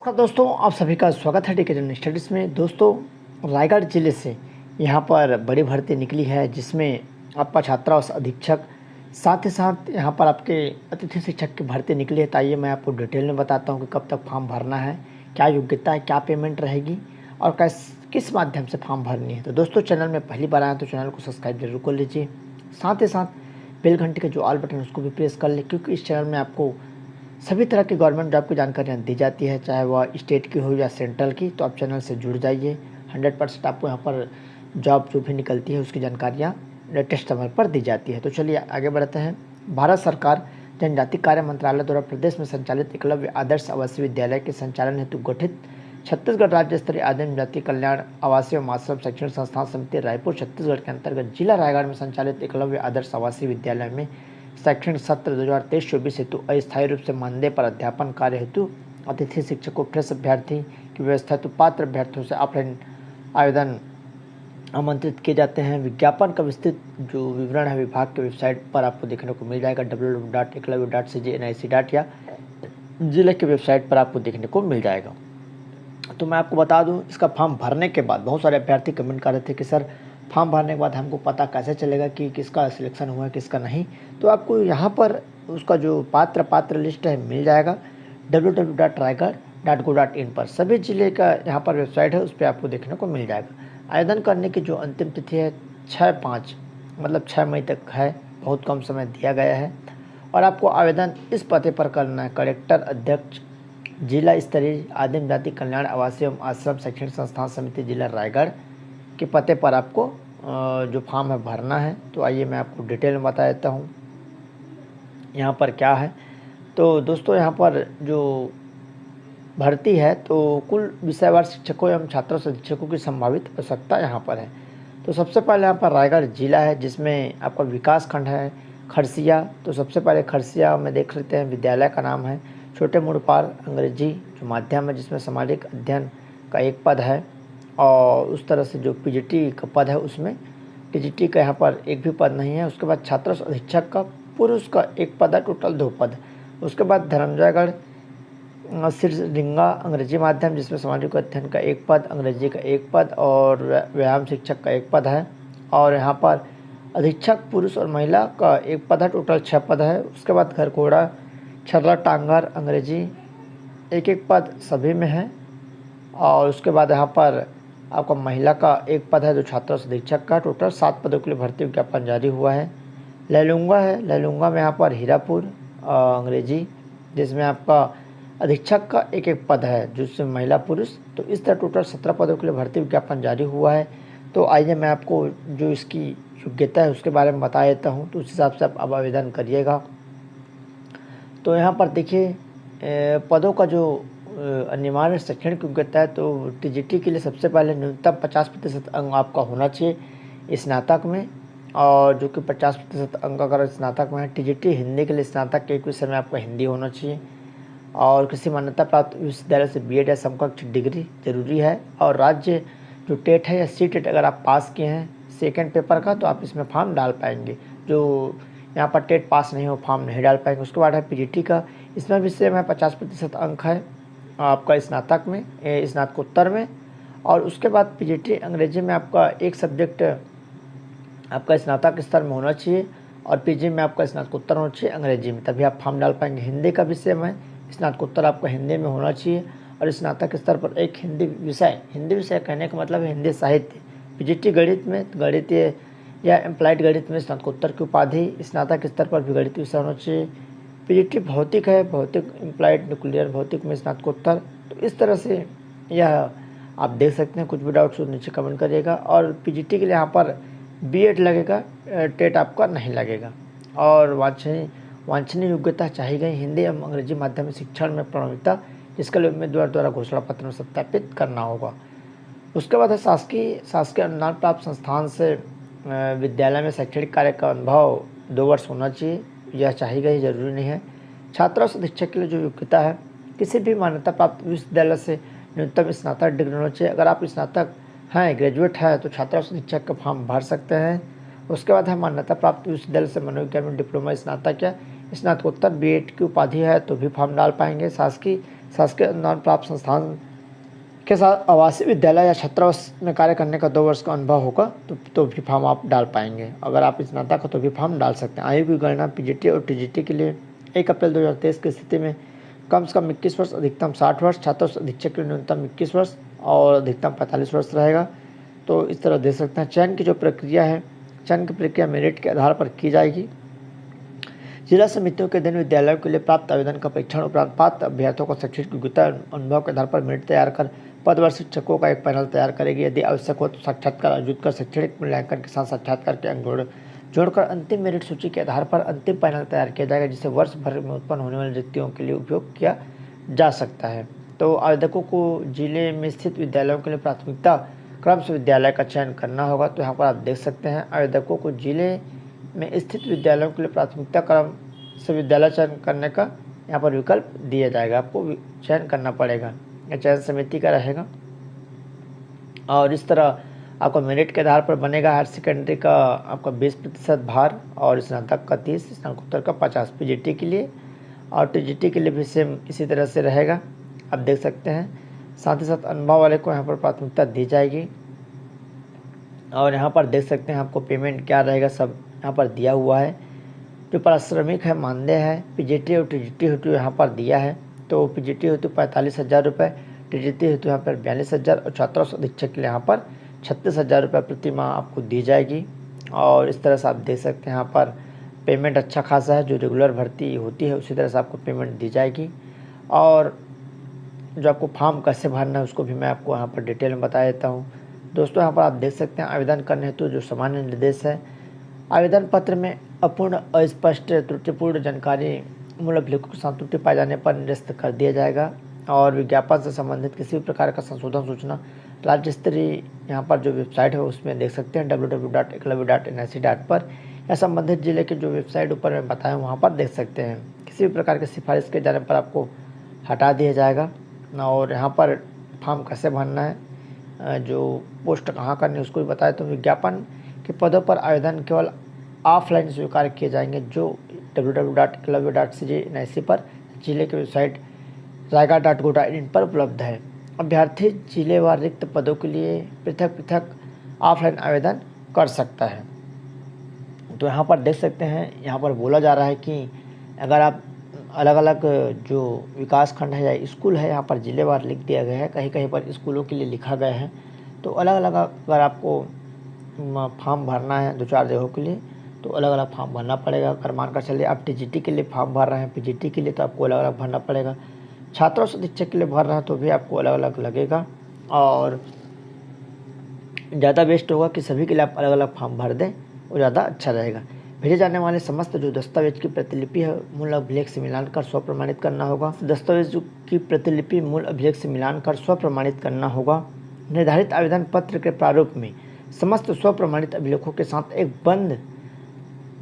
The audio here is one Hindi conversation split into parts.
नमस्कार दोस्तों, आप सभी का स्वागत है डी के जनरल स्टडीज़ में। दोस्तों, रायगढ़ ज़िले से यहाँ पर बड़ी भर्ती निकली है जिसमें आपका छात्रावास अधीक्षक, साथ ही साथ यहाँ पर आपके अतिथि शिक्षक की भर्ती निकली है। तो आइए मैं आपको डिटेल में बताता हूँ कि कब तक फॉर्म भरना है, क्या योग्यता है, क्या पेमेंट रहेगी और किस माध्यम से फॉर्म भरनी है। तो दोस्तों, चैनल में पहली बार आए तो चैनल को सब्सक्राइब जरूर कर लीजिए। साथ ही साथ बेल घंटे का जो ऑल बटन है उसको भी प्रेस कर ले, क्योंकि इस चैनल में आपको सभी तरह की गवर्नमेंट जॉब की जानकारियाँ दी जाती है, चाहे वह स्टेट की हो या सेंट्रल की। तो आप चैनल से जुड़ जाइए। 100% आपको यहाँ पर जॉब जो भी निकलती है उसकी जानकारियाँ लेटेस्ट समय पर दी जाती है। तो चलिए आगे बढ़ते हैं। भारत सरकार जनजाति कार्य मंत्रालय द्वारा प्रदेश में संचालित एकलव्य आदर्श आवासीय विद्यालय के संचालन हेतु गठित छत्तीसगढ़ राज्य स्तरीय आदिम जाति कल्याण आवासीय एवं आश्रम शैक्षणिक संस्थान समिति रायपुर छत्तीसगढ़ के अंतर्गत जिला रायगढ़ में संचालित एकलव्य आदर्श आवासीय विद्यालय में शैक्षणिक सत्र 2023-24 हेतु अस्थायी रूप से मानदेय पर अध्यापन कार्य हेतु अतिथि शिक्षकों फ्रेश अभ्यर्थी की व्यवस्था हेतु पात्र अभ्यर्थियों से ऑफलाइन आवेदन आमंत्रित किए जाते हैं। विज्ञापन का विस्तृत जो विवरण है विभाग के वेबसाइट पर आपको देखने को मिल जाएगा, www.eklavya.cjnic. या जिले की वेबसाइट पर आपको देखने को मिल जाएगा। तो मैं आपको बता दूं, इसका फॉर्म भरने के बाद बहुत सारे अभ्यर्थी कमेंट कर रहे थे कि सर फॉर्म भरने के बाद हमको पता कैसे चलेगा कि किसका सिलेक्शन हुआ है किसका नहीं। तो आपको यहाँ पर उसका जो पात्र लिस्ट है मिल जाएगा www.raigarh.go.in पर। सभी जिले का यहाँ पर वेबसाइट है, उस पर आपको देखने को मिल जाएगा। आवेदन करने की जो अंतिम तिथि है 6/5 मतलब 6 मई तक है, बहुत कम समय दिया गया है। और आपको आवेदन इस पते पर करना है, कलेक्टर अध्यक्ष जिला स्तरीय आदिम जाति कल्याण आवासीय एवं आश्रम शैक्षणिक संस्थान समिति जिला रायगढ़ के पते पर आपको जो फॉर्म है भरना है। तो आइए मैं आपको डिटेल में बता देता हूँ यहाँ पर क्या है। तो दोस्तों, यहाँ पर जो भर्ती है तो कुल विषयवार शिक्षकों एवं छात्रों से शिक्षकों की संभावित आवश्यकता यहाँ पर है। तो सबसे पहले यहाँ पर रायगढ़ जिला है जिसमें आपका विकास खंड है खरसिया। तो सबसे पहले खरसिया में देख लेते हैं, विद्यालय का नाम है छोटे मुड़पाल अंग्रेजी जो माध्यम है, जिसमें सामाजिक अध्ययन का एक पद है। और उस तरह से जो पीजीटी का पद है उसमें टीजीटी का यहाँ पर एक भी पद नहीं है। उसके बाद छात्र अधीक्षक का पुरुष का एक पद है, टोटल 2 पद। उसके बाद धर्मजयगढ़ सिरडिंगा अंग्रेजी माध्यम जिसमें सामाजिक अध्ययन का एक पद, अंग्रेजी का एक पद और व्यायाम शिक्षक का एक पद है। और यहाँ पर अधीक्षक पुरुष और महिला का एक पद है, टोटल 6 पद है। उसके बाद खरकोड़ा छर्रा टांगर अंग्रेजी एक पद सभी में है। और उसके बाद यहाँ पर आपका महिला का एक पद है जो छात्र अधीक्षक का। टोटल 7 पदों के लिए भर्ती विज्ञापन जारी हुआ है। लैलूंगा है, लैलूंगा में यहाँ पर हीरापुर अंग्रेजी जिसमें आपका अधीक्षक का एक पद है जिसमें महिला पुरुष। तो इस तरह टोटल 17 पदों के लिए भर्ती विज्ञापन जारी हुआ है। तो आइए मैं आपको जो इसकी योग्यता है उसके बारे में बता देता हूँ, तो उस हिसाब से आप आवेदन करिएगा। तो यहाँ पर देखिए पदों का जो अनिवार्य शैक्षणिक योग्यता है, तो टीजीटी के लिए सबसे पहले न्यूनतम 50% अंक आपका होना चाहिए स्नातक में, और जो कि 50% अंक अगर स्नातक में है। टीजीटी हिंदी के लिए स्नातक के एक विषय में आपका हिंदी होना चाहिए। और किसी मान्यता प्राप्त विश्वविद्यालय से बीएड या समकक्ष डिग्री जरूरी है। और राज्य जो टेट है या सी टेट अगर आप पास किए हैं सेकेंड पेपर का तो आप इसमें फॉर्म डाल पाएंगे। जो यहाँ पर टेट पास नहीं हो फॉर्म नहीं डाल पाएंगे। उसके बाद है पीजीटी का, इसमें विषय में 50% अंक है आपका स्नातक में, स्नातकोत्तर में। और उसके बाद पीजीटी अंग्रेजी में आपका एक सब्जेक्ट आपका स्नातक स्तर में होना चाहिए और पीजी में आपका स्नातकोत्तर होना चाहिए अंग्रेजी में, तभी आप फॉर्म डाल पाएंगे। हिंदी का विषय में स्नातकोत्तर आपका हिंदी में होना चाहिए और स्नातक स्तर पर एक हिंदी विषय कहने का मतलब है हिंदी साहित्य। पीजीटी गणित में गणितीय या एम्प्लाइड गणित में स्नातकोत्तर की उपाधि, स्नातक स्तर पर भी गणित विषय होना चाहिए। पीजीटी भौतिक है, भौतिक एम्प्लाइड न्यूक्लियर भौतिक में स्नातकोत्तर। तो इस तरह से यह आप देख सकते हैं। कुछ भी डाउट्स हो नीचे कमेंट करिएगा। और पीजीटी के लिए यहाँ पर बीएड लगेगा, टेट आपका नहीं लगेगा। और वांछनीय योग्यता चाहिए गई हिंदी एवं अंग्रेजी माध्यम शिक्षण में प्रवीणता, जिसके लिए उम्मीदवार द्वारा घोषणा पत्र में सत्यापित करना होगा। उसके बाद है शासकीय अनुदान प्राप्त संस्थान से विद्यालय में शैक्षणिक कार्य का अनुभव 2 वर्ष होना चाहिए, यह चाहिए गई जरूरी नहीं है। छात्र अधीक्षक के लिए जो योग्यता है किसी भी मान्यता प्राप्त विश्वविद्यालय से न्यूनतम स्नातक डिग्री होना चाहिए। अगर आप स्नातक हैं, ग्रेजुएट है, तो छात्र अधीक्षक का फॉर्म भर सकते हैं। उसके बाद है मान्यता प्राप्त विश्वविद्यालय से मनोविज्ञान में डिप्लोमा स्नातक या स्नातकोत्तर बीएड की उपाधि है तो भी फॉर्म डाल पाएंगे। शासकीय शासकीय अनुदान प्राप्त संस्थान के साथ आवासीय विद्यालय या छात्रावास में कार्य करने का 2 वर्ष का अनुभव होगा तो भी फॉर्म आप डाल पाएंगे। अगर आप स्नातक हो तो भी फॉर्म डाल सकते हैं। आयु की गणना पीजीटी और टीजीटी के लिए 1 अप्रैल 2023 की स्थिति में कम से कम 21 वर्ष, अधिकतम 60 वर्ष, छात्र अधीक्षक के लिए न्यूनतम 21 वर्ष और अधिकतम 45 वर्ष रहेगा। तो इस तरह दे सकते हैं। चयन की जो प्रक्रिया है, चयन की प्रक्रिया मेरिट के आधार पर की जाएगी। जिला समितियों के दिन विद्यालयों के लिए प्राप्त आवेदन का परीक्षण उपरांत पात्र अभ्यर्थियों को शैक्षणिक योग्यता अनुभव के आधार पर मेरिट तैयार कर पदवर शिक्षकों का एक पैनल तैयार करेगी। यदि आवश्यक हो तो साक्षात्कार आयोजित कर शैक्षणिक मूल्यांकन के साथ साक्षात्कार के अंक जोड़कर अंतिम मेरिट सूची के आधार पर अंतिम पैनल तैयार किया जाएगा, जिसे वर्ष भर में उत्पन्न होने वाली रिक्तियों के लिए उपयोग किया जा सकता है। तो आवेदकों को जिले में स्थित विद्यालयों के लिए प्राथमिकता क्रम से विद्यालय का चयन करना होगा। तो यहाँ पर आप देख सकते हैं, आवेदकों को जिले में स्थित विद्यालयों के लिए प्राथमिकता क्रम से विद्यालय चयन करने का यहाँ पर विकल्प दिया जाएगा। आपको चयन करना पड़ेगा, यह चयन समिति का रहेगा। और इस तरह आपको मेरिट के आधार पर बनेगा। हायर सेकेंडरी का आपका 20% भार और स्नातक का 30, स्नातकोत्तर का 50 पीजीटी के लिए, और टीजीटी के लिए भी सेम इसी तरह से रहेगा, आप देख सकते हैं। साथ ही साथ अनुभव वाले को यहाँ पर प्राथमिकता दी जाएगी। और यहाँ पर देख सकते हैं आपको पेमेंट क्या रहेगा, सब यहाँ पर दिया हुआ है। जो पारिश्रमिक है, मानदेय है, पीजीटी और टीजीटी हेतु यहाँ पर दिया है। तो पीजीटी हेतु 45,000 रुपये, टीजीटी हेतु यहाँ पर 42,000 और छात्रावास अधीक्षक के लिए यहाँ पर 36,000 रुपये प्रति माह आपको दी जाएगी। और इस तरह से आप देख सकते हैं यहाँ पर पेमेंट अच्छा खासा है। जो रेगुलर भर्ती होती है उसी तरह से आपको पेमेंट दी जाएगी। और जो आपको फॉर्म कैसे भरना है उसको भी मैं आपको यहाँ पर डिटेल में बता देता हूँ। दोस्तों यहाँ पर आप देख सकते हैं आवेदन करने हेतु जो सामान्य निर्देश है, आवेदन पत्र में अपूर्ण, अस्पष्ट, त्रुटिपूर्ण जानकारी, मूल अभिलेखों के साथ त्रुटि पाए जाने पर निरस्त कर दिया जाएगा। और विज्ञापन से संबंधित किसी भी प्रकार का संशोधन सूचना राज्य स्तरीय यहाँ पर जो वेबसाइट है उसमें देख सकते हैं www.eklavya.nic पर, या संबंधित जिले के जो वेबसाइट ऊपर मैं बताया वहाँ पर देख सकते हैं। किसी भी प्रकार की सिफारिश के जाने पर आपको हटा दिया जाएगा। और यहाँ पर फॉर्म कैसे भरना है, जो पोस्ट कहाँ करनी है उसको भी बताया। तो विज्ञापन के पदों पर आवेदन केवल ऑफलाइन स्वीकार किए जाएंगे, जो www.eklavya.nic पर जिले की वेबसाइट raigad.go.in पर उपलब्ध है। अभ्यर्थी जिलेवार रिक्त पदों के लिए पृथक पृथक ऑफलाइन आवेदन कर सकता है। तो यहाँ पर देख सकते हैं, यहाँ पर बोला जा रहा है कि अगर आप अलग अलग जो विकास खंड है या स्कूल है, यहाँ पर जिलेवार लिख दिया गया है, कहीं कहीं पर स्कूलों के लिए लिखा गया है। तो अलग अलग अगर आपको फॉर्म भरना है 2-4 जगहों के लिए तो अलग अलग फॉर्म भरना पड़ेगा। अगर मानकर चलिए आप टीजीटी के लिए फॉर्म भर रहे हैं, पीजीटी के लिए तो आपको अलग अलग भरना पड़ेगा। छात्रावास अधीक्षक के लिए भर रहे हैं तो भी आपको अलग अलग लगेगा। और ज़्यादा बेस्ट होगा कि सभी के लिए आप अलग अलग फॉर्म भर दें, वो ज़्यादा अच्छा रहेगा। भेजे जाने वाले समस्त जो दस्तावेज की प्रतिलिपि है मूल अभिलेख से मिलान कर स्व प्रमाणित करना होगा। दस्तावेज की प्रतिलिपि मूल अभिलेख से मिलान कर स्व प्रमाणित करना होगा। निर्धारित आवेदन पत्र के प्रारूप में समस्त स्व प्रमाणित अभिलेखों के साथ एक बंद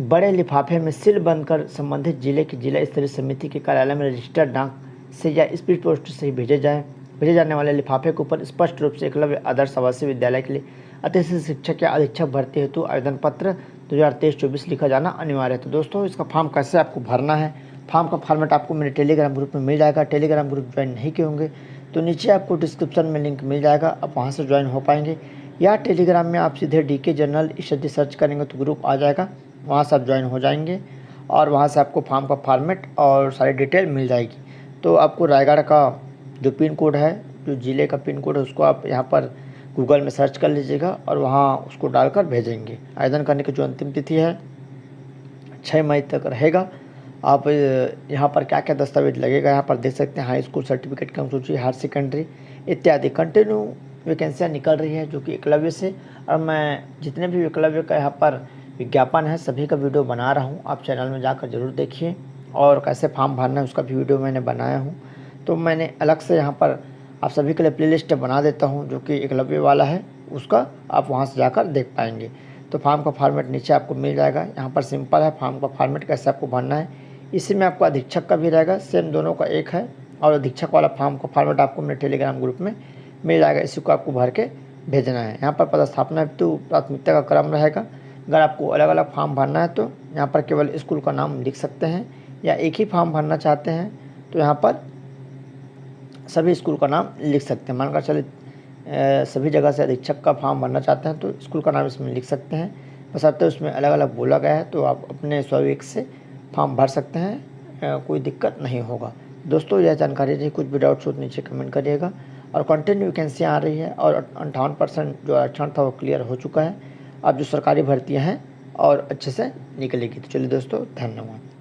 बड़े लिफाफे में सील बंद कर संबंधित जिले की जिला स्तरीय समिति के कार्यालय में रजिस्टर्ड डाक से या स्पीड पोस्ट से ही भेजे जाए। भेजे जाने वाले लिफाफे के ऊपर स्पष्ट रूप से एकलव्य आदर्श आवासीय विद्यालय के लिए अतिथि शिक्षक या अधीक्षक भर्ती हेतु आवेदन पत्र 2023-24 लिखा जाना अनिवार्य है। तो दोस्तों इसका फॉर्म कैसे आपको भरना है, फॉर्म का फॉर्मेट आपको मेरे टेलीग्राम ग्रुप में मिल जाएगा। टेलीग्राम ग्रुप ज्वाइन नहीं किए होंगे तो नीचे आपको डिस्क्रिप्शन में लिंक मिल जाएगा, आप वहाँ से ज्वाइन हो पाएंगे। या टेलीग्राम में आप सीधे DK जनरल स्टडी सर्च करेंगे तो ग्रुप आ जाएगा, वहाँ से आप ज्वाइन हो जाएंगे और वहाँ से आपको फॉर्म का फॉर्मेट और सारी डिटेल मिल जाएगी। तो आपको रायगढ़ का जो पिन कोड है, जो ज़िले का पिन कोड है, उसको आप यहाँ पर गूगल में सर्च कर लीजिएगा और वहाँ उसको डालकर भेजेंगे। आवेदन करने की जो अंतिम तिथि है 6 मई तक रहेगा। आप यहाँ पर क्या क्या दस्तावेज लगेगा यहाँ पर देख सकते हैं। हाई स्कूल सर्टिफिकेट की सूची, हायर सेकेंडरी इत्यादि। कंटिन्यू वैकेंसियाँ निकल रही है जो कि एकलव्य से, और मैं जितने भी एकलव्य का यहाँ पर विज्ञापन है सभी का वीडियो बना रहा हूँ, आप चैनल में जाकर ज़रूर देखिए। और कैसे फॉर्म भरना है उसका भी वीडियो मैंने बनाया हूँ। तो मैंने अलग से यहाँ पर आप सभी के लिए प्लेलिस्ट बना देता हूँ जो कि एकलव्य वाला है, उसका आप वहाँ से जाकर देख पाएंगे। तो फॉर्म का फॉर्मेट नीचे आपको मिल जाएगा। यहाँ पर सिंपल है फॉर्म का फॉर्मेट कैसे आपको भरना है। इसी में आपको अधीक्षक का भी रहेगा, सेम दोनों का एक है। और अधीक्षक वाला फॉर्म का फॉर्मेट आपको मेरे टेलीग्राम ग्रुप में मिल जाएगा, इसी को आपको भर के भेजना है। यहाँ पर पदस्थापना हेतु प्राथमिकता का क्रम रहेगा। अगर आपको अलग अलग फॉर्म भरना है तो यहाँ पर केवल स्कूल का नाम लिख सकते हैं, या एक ही फॉर्म भरना चाहते हैं तो यहाँ पर सभी स्कूल का नाम लिख सकते हैं। मानकर चले सभी जगह से अधीक्षक का फॉर्म भरना चाहते हैं तो स्कूल का नाम इसमें लिख सकते हैं, बशर्ते उसमें अलग अलग बोला गया है तो आप अपने स्वविवेक से फॉर्म भर सकते हैं, कोई दिक्कत नहीं होगा। दोस्तों यह जानकारी रही, कुछ भी डाउट्स हो तो नीचे कमेंट करिएगा। और कंटिन्यू वैकेंसी आ रही है और 58% जो आरक्षण था वो क्लियर हो चुका है। अब जो सरकारी भर्तियाँ हैं और अच्छे से निकलेगी। तो चलिए दोस्तों, धन्यवाद।